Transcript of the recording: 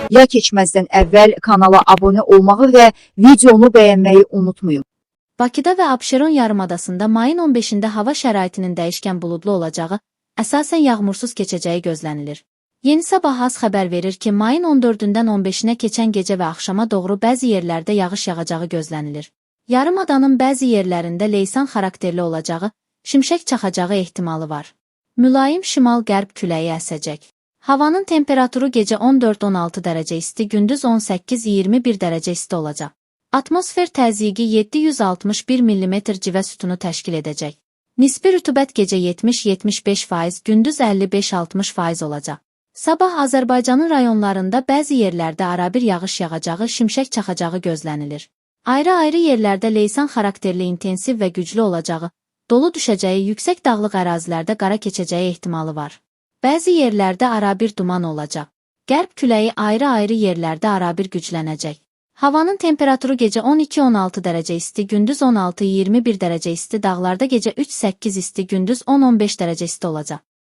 Ya keçməzdən əvvəl kanala abunə olmağı və videonu bəyənməyi unutmayın. Bakıda və Abşeron yarımadasında mayın 15-də hava şəraitinin dəyişkən buludlu olacağı, əsasən yağmursuz keçəcəyi gözlənilir. Yeni Sabah az xəbər verir ki, mayın 14-dən 15-nə keçən gecə və axşama doğru bəzi yerlərdə yağış yağacağı gözlənilir. Yarımadanın bəzi yerlərində leysan xarakterli olacağı, şimşək çaxacağı ehtimalı var. Mülayim şimal-qərb küləyi əsəcək. Havanın temperaturu gecə 14-16 dərəcə isti, gündüz 18-21 dərəcə isti olacaq. Atmosfer təzyiqi 761 mm civə sütunu təşkil edəcək. Nisbi rütubət gecə 70-75%, gündüz 55-60% olacaq. Sabah Azərbaycanın rayonlarında bəzi yerlərdə arabir yağış yağacağı, şimşək çaxacağı gözlənilir. Ayrı-ayrı yerlərdə leysan xarakterli intensiv və güclü olacağı, dolu düşəcəyi, yüksək dağlıq ərazilərdə qara keçəcəyi ehtimalı var. Bəzi yerlərdə arabir duman olacaq. Qərb küləyi ayrı-ayrı yerlərdə arabir güclənəcək. Havanın temperaturu gecə 12-16 dərəcə isti, gündüz 16-21 dərəcə isti, dağlarda gecə 3-8 isti, gündüz 10-15 dərəcə isti olacaq.